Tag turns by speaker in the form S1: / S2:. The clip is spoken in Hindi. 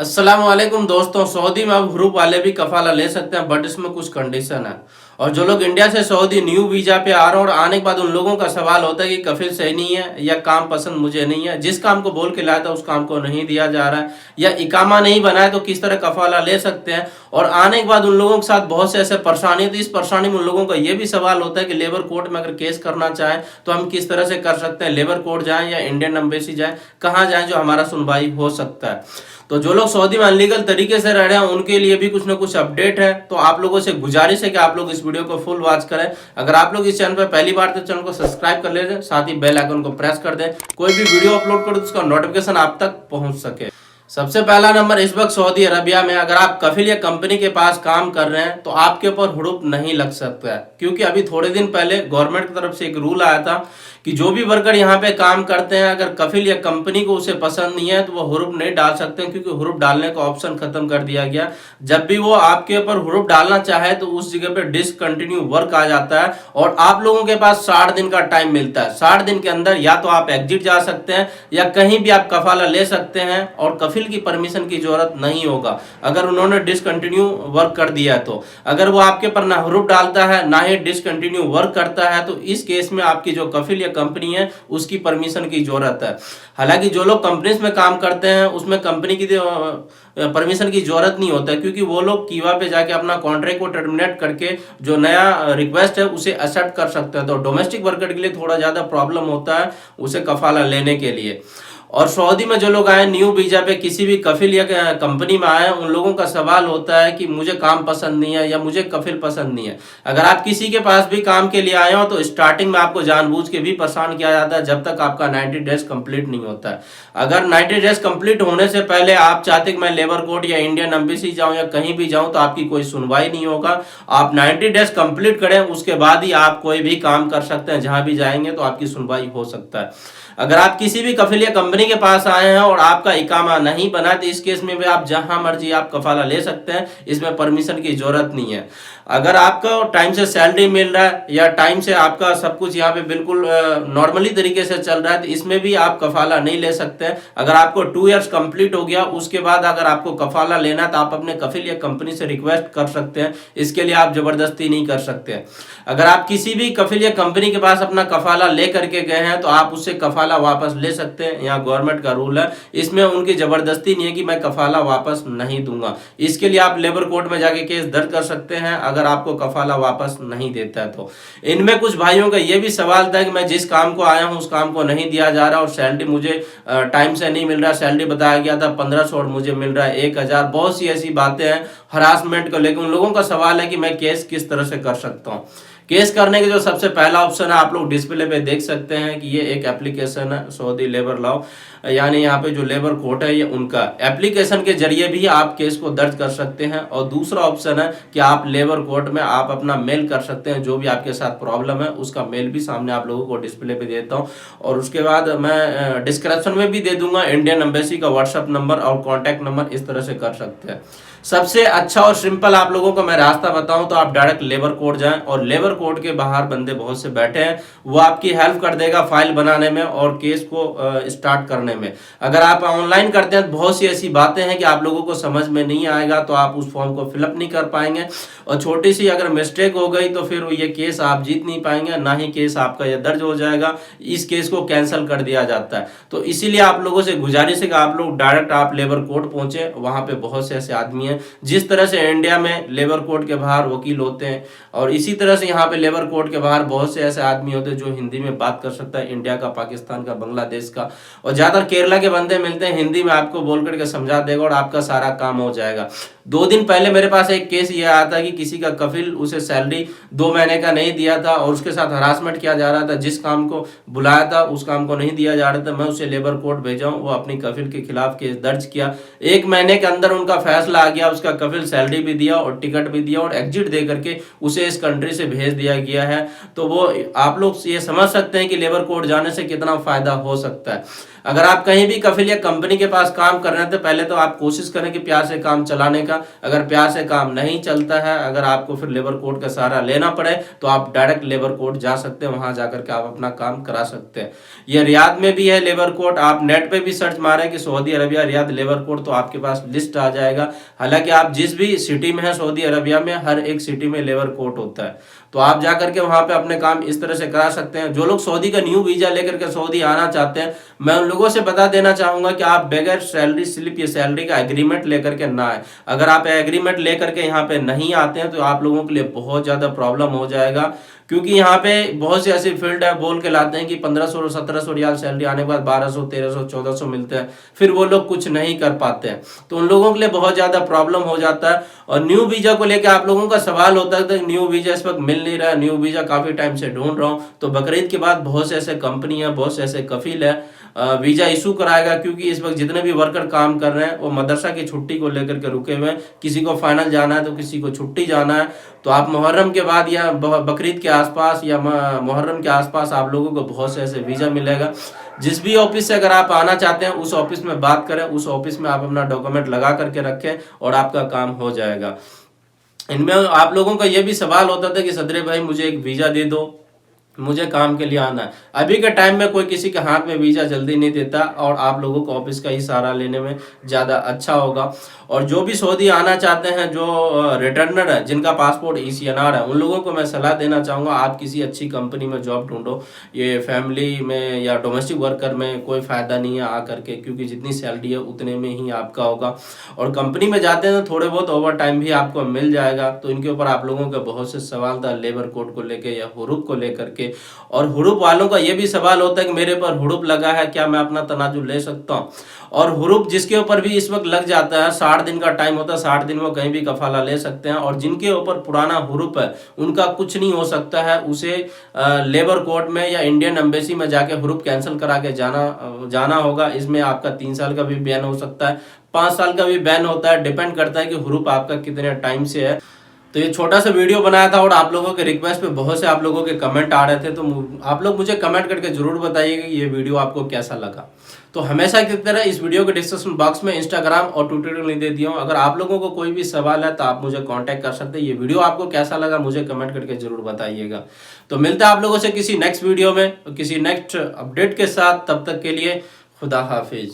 S1: अस्सलामुअलैकुम दोस्तों। सऊदी में अब ह्रुप वाले भी कफाला ले सकते हैं, बट इसमें कुछ कंडीशन है। और जो लोग इंडिया से सऊदी न्यू वीजा पे आ रहे हैं और आने के बाद उन लोगों का सवाल होता है कि कफिल सही नहीं है या काम पसंद मुझे नहीं है, जिस काम को बोल के लाया था उस काम को नहीं दिया जा रहा है, या इकामा नहीं बना है, तो किस तरह कफाला ले सकते हैं। और आने के बाद उन लोगों के साथ बहुत से ऐसे परेशानी है, तो इस परेशानी में उन लोगों का ये भी सवाल होता है कि लेबर कोर्ट में अगर केस करना चाहे तो हम किस तरह से कर सकते हैं, लेबर कोर्ट जाएं या इंडियन एम्बेसी जाएं, कहाँ जाएं जो हमारा सुनवाई हो सकता है। तो जो लोग सऊदी में अनलीगल तरीके से रह रहे हैं उनके लिए भी कुछ ना कुछ अपडेट है। तो आप लोगों से गुजारिश है कि आप लोग इस वीडियो को फुल वॉच करें। अगर आप लोग इस चैनल पर पहली बार तो चैनल को सब्सक्राइब कर लें, साथ ही बेल आइकन को प्रेस कर दें, कोई भी वीडियो अपलोड करो तो उसका नोटिफिकेशन आप तक पहुंच सके। सबसे पहला नंबर, इस वक्त सऊदी अरबिया में अगर आप कफिल या कंपनी के पास काम कर रहे हैं तो आपके ऊपर हुड़ूप नहीं लग सकता है, क्योंकि अभी थोड़े दिन पहले गवर्नमेंट की तरफ से एक रूल आया था कि जो भी वर्कर यहाँ पे काम करते हैं अगर कफिल या कंपनी को उसे पसंद नहीं है तो वो हुरूप नहीं डाल सकते हैं, क्योंकि हुरूप डालने का ऑप्शन खत्म कर दिया गया। जब भी वो आपके ऊपर हुरूप डालना चाहे तो उस जगह पे डिसकंटिन्यू वर्क आ जाता है और आप लोगों के पास 60 दिन का टाइम मिलता है। 60 दिन के अंदर या तो आप एग्जिट जा सकते हैं या कहीं भी आप कफाला ले सकते हैं और कफिल की परमिशन की जरूरत नहीं होगा अगर उन्होंने डिसकंटिन्यू वर्क कर दिया है। तो अगर वो आपके पर ना हुरूप डालता है ना ही डिसकंटिन्यू वर्क करता है तो इस केस में आपकी जो कफिल या कंपनी है उसकी परमिशन की जरूरत है। हालांकि जो लोग कंपनीज में काम करते हैं उसमें कंपनी की परमिशन की जरूरत नहीं होता है, क्योंकि वो लोग कीवा पे जाके अपना कॉन्ट्रैक्ट को टर्मिनेट करके जो नया रिक्वेस्ट है उसे एक्सेप्ट कर सकते हैं। तो डोमेस्टिक वर्कर के लिए थोड़ा ज्यादा प्रॉब्लम होता है उसे कफाला लेने के लिए। और सऊदी में जो लोग आए न्यू वीजा पे किसी भी कफिल या कंपनी में आए उन लोगों का सवाल होता है कि मुझे काम पसंद नहीं है या मुझे कफिल पसंद नहीं है। अगर आप किसी के पास भी काम के लिए आए हो तो स्टार्टिंग में आपको जानबूझ के भी परेशान किया जाता है जब तक आपका 90 डेज कंप्लीट नहीं होता है। अगर 90 डेज कंप्लीट होने से पहले आप चाहते कि मैं लेबर कोर्ट या इंडियन एम्बेसी जाऊं या कहीं भी जाऊं तो आपकी कोई सुनवाई नहीं होगा। आप 90 डेज कंप्लीट करें उसके बाद ही आप कोई भी काम कर सकते हैं, जहां भी जाएंगे तो आपकी सुनवाई हो सकता है। अगर आप किसी भी कफिल या कंपनी के पास आए हैं और आपका इकामा नहीं बना तो इस केस में भी आप जहां मर्जी आप कफाला ले सकते हैं, इसमें परमिशन की जरूरत नहीं है। अगर आपको टाइम से सैलरी मिल रहा है या टाइम से आपका सब कुछ यहाँ पे बिल्कुल नॉर्मली तरीके से चल रहा है तो इसमें भी आप कफाला नहीं ले सकते हैं। अगर आपको 2 इयर्स कंप्लीट हो गया उसके बाद अगर आपको कफाला लेना तो आप अपने कफिल या कंपनी से रिक्वेस्ट कर सकते हैं, इसके लिए आप जबरदस्ती नहीं कर सकते। अगर आप किसी भी कफिल या कंपनी के पास अपना कफाला ले करके गए हैं तो आप उससे कफाला वापस ले सकते हैं। यहाँ गवर्नमेंट का रूल है, इसमें उनकी जबरदस्ती नहीं है कि मैं कफाला वापस नहीं दूंगा। इसके लिए आप लेबर कोर्ट में जाके केस दर्ज कर सकते हैं अगर आपको कफाला वापस नहीं देता है तो। इनमें कुछ भाइयों का यह भी सवाल था कि मैं जिस काम को आया हूं उस काम को नहीं दिया जा रहा और सैलरी मुझे टाइम से नहीं मिल रहा। सैलरी बताया गया था 1500 और मुझे मिल रहा है 1000। बहुत सी ऐसी बातें हैं हरासमेंट को लेकर। उन लोगों का सवाल है कि मैं केस किस तरह से कर सकता हूँ। केस करने के जो सबसे पहला ऑप्शन है आप लोग डिस्प्ले पे देख सकते हैं कि ये एक एप्लीकेशन है सऊदी लेबर लॉ, यानी यहाँ पे जो लेबर कोर्ट है ये उनका एप्लीकेशन के जरिए भी आप केस को दर्ज कर सकते हैं। और दूसरा ऑप्शन है कि आप लेबर कोर्ट में आप अपना मेल कर सकते हैं, जो भी आपके साथ प्रॉब्लम है उसका मेल भी सामने आप लोगों को डिस्प्ले पे देता हूँ। और उसके बाद मैं डिस्क्रिप्शन में भी दे दूंगा इंडियन एम्बेसी का व्हाट्सएप नंबर और कॉन्टैक्ट नंबर, इस तरह से कर सकते हैं। सबसे अच्छा और सिंपल आप लोगों को मैं रास्ता बताऊं तो आप डायरेक्ट लेबर कोर्ट जाएं और लेबर कोर्ट के बाहर बंदे बहुत से बैठे हैं, वो आपकी हेल्प कर देगा फाइल बनाने में और केस को स्टार्ट करने में। अगर आप ऑनलाइन करते हैं तो बहुत सी ऐसी बातें हैं कि आप लोगों को समझ में नहीं आएगा तो आप उस फॉर्म को फिलअप नहीं कर पाएंगे और छोटी सी अगर मिस्टेक हो गई तो फिर ये केस आप जीत नहीं पाएंगे, ना ही केस आपका ये दर्ज हो जाएगा। इस केस को कैंसिल कर दिया जाता है। तो इसीलिए आप लोगों से गुजारिश है कि आप लोग डायरेक्ट आप लेबर कोर्ट पहुंचे, वहां पे बहुत से ऐसे आदमी हैं। जिस तरह से इंडिया में लेबर कोर्ट के बाहर वकील होते हैं और इसी तरह से यहाँ पे लेबर कोर्ट के बाहर बहुत से ऐसे आदमी होते हैं जो हिंदी में बात कर सकता है, इंडिया का, पाकिस्तान का, बांग्लादेश का, और ज्यादातर केरला के बंदे मिलते हैं, हिंदी में आपको बोल करके समझा देगा और आपका सारा काम हो जाएगा। 2 दिन पहले मेरे पास एक केस ये आया था कि किसी का कफिल उसे सैलरी 2 महीने का नहीं दिया था और उसके साथ हरासमेंट किया जा रहा था। जिस काम को बुलाया था उस काम को नहीं दिया जा रहा था। मैं उसे लेबर कोर्ट भेजा हूं, वो अपनी कफिल के खिलाफ केस दर्ज किया। 1 महीने के अंदर उनका फैसला आ गया, उसका कफिल सैलरी भी दिया और टिकट भी दिया और एग्जिट दे करके उसे इस कंट्री से भेज दिया गया है। तो वो आप लोग ये समझ सकते हैं कि लेबर कोर्ट जाने से कितना फायदा हो सकता है। अगर आप कहीं भी कफिल या कंपनी के पास काम कर रहे हैं तो पहले तो आप कोशिश करें कि प्यार से काम चलाने का, का। अगर प्यार से काम नहीं चलता है, अगर आपको फिर लेबर कोड का सहारा लेना पड़े तो आप डायरेक्ट लेबर कोड जा सकते हैं, वहां जाकर के आप अपना काम करा सकते हैं। ये रियाद में भी है लेबर कोड, आप नेट पे भी सर्च मारें कि Saudi Arabia Riyadh labour code, तो आपके पास लिस्ट आ जाएगा। हालांकि आप जिस भी सिटी में है सऊदी अरबिया में, हर एक सिटी में लेबर कोड होता है, तो आप जाकर के वहां पे अपने काम इस तरह से करा सकते हैं। जो लोग सऊदी का न्यू वीजा लेकर के सऊदी आना चाहते हैं, मैं उन लोगों से बता देना चाहूंगा कि आप बगैर सैलरी स्लिप या सैलरी का एग्रीमेंट लेकर के ना आए। अगर आप एग्रीमेंट लेकर के यहाँ पे नहीं आते हैं तो आप लोगों के लिए बहुत ज्यादा प्रॉब्लम हो जाएगा, क्योंकि यहाँ पे बहुत सी ऐसी फील्ड है, बोल के लाते हैं कि 1500 और 1700 रियाल सैलरी आने के बाद 1200 1300 1400 मिलते हैं, फिर वो लोग कुछ नहीं कर पाते हैं, तो उन लोगों के लिए बहुत ज्यादा प्रॉब्लम हो जाता है। और न्यू वीजा को लेकर आप लोगों का सवाल होता है कि न्यू वीजा इस वक्त मिल नहीं रहा है, न्यू वीजा काफी टाइम से ढूंढ रहा हूँ, तो बकरीद के बाद बहुत से ऐसे कंपनी है, बहुत से ऐसे कफील है वीजा इशू कराएगा, क्योंकि इस वक्त जितने भी वर्कर काम कर रहे हैं वो मदरसा की छुट्टी को लेकर के रुके हुए हैं। किसी को फाइनल जाना है तो किसी को छुट्टी जाना है, तो आप मुहर्रम के बाद या बकरीद के आसपास या मुहर्रम के आसपास आप लोगों को बहुत से ऐसे वीजा मिलेगा। जिस भी ऑफिस से अगर आप आना चाहते हैं उस ऑफिस में बात करें, उस ऑफिस में आप अपना डॉक्यूमेंट लगा करके रखें और आपका काम हो जाएगा। इनमें आप लोगों का यह भी सवाल होता था कि सदरे भाई मुझे एक वीजा दे दो, मुझे काम के लिए आना है। अभी के टाइम में कोई किसी के हाथ में वीजा जल्दी नहीं देता और आप लोगों को ऑफिस का ही सहारा लेने में ज्यादा अच्छा होगा। और जो भी सऊदी आना चाहते हैं, जो रिटर्नर है, जिनका पासपोर्ट ECNR है, उन लोगों को मैं सलाह देना चाहूंगा आप किसी अच्छी कंपनी में जॉब ढूंढो। ये फैमिली में या डोमेस्टिक वर्कर में कोई फायदा नहीं है आकर के, क्योंकि जितनी सैलरी है उतने में ही आपका होगा। और कंपनी में जाते हैं तो थोड़े बहुत ओवर टाइम भी आपको मिल जाएगा। तो इनके ऊपर आप लोगों के बहुत से सवाल था लेबर कोड को लेके या हुरूप को लेकर के। और हुरूप वालों का यह भी सवाल होता है कि मेरे पर हुरूप लगा है, क्या मैं अपना तनाजुल ले सकता हूं? और हुरूप जिसके ऊपर भी इस वक्त लग जाता है, 60 दिन का टाइम होता है, 60 दिन वो कहीं भी कफाला ले सकते हैं। और जिनके ऊपर पुराना हुरूप है उनका कुछ नहीं हो सकता है, उसे लेबर कोर्ट में या इंडियन एम्बेसी में जाके हुरूप कैंसिल करा के जाना होगा। इसमें आपका 3 साल का भी बैन हो सकता है, 5 साल का भी बैन होता है, डिपेंड करता है कि हुरूप आपका कितने टाइम से है। तो ये छोटा सा वीडियो बनाया था और आप लोगों के रिक्वेस्ट पे बहुत से आप लोगों के कमेंट आ रहे थे, तो आप लोग मुझे कमेंट करके जरूर बताइएगा कि ये वीडियो आपको कैसा लगा। तो हमेशा की तरह इस वीडियो के डिस्क्रिप्शन बॉक्स में इंस्टाग्राम और ट्विटर लिंक दे दिया हूँ। अगर आप लोगों को कोई भी सवाल है तो आप मुझे कांटेक्ट कर सकते हैं। ये वीडियो आपको कैसा लगा मुझे कमेंट करके जरूर बताइएगा। तो मिलता है आप लोगों से किसी नेक्स्ट वीडियो में, किसी नेक्स्ट अपडेट के साथ। तब तक के लिए खुदा हाफिज।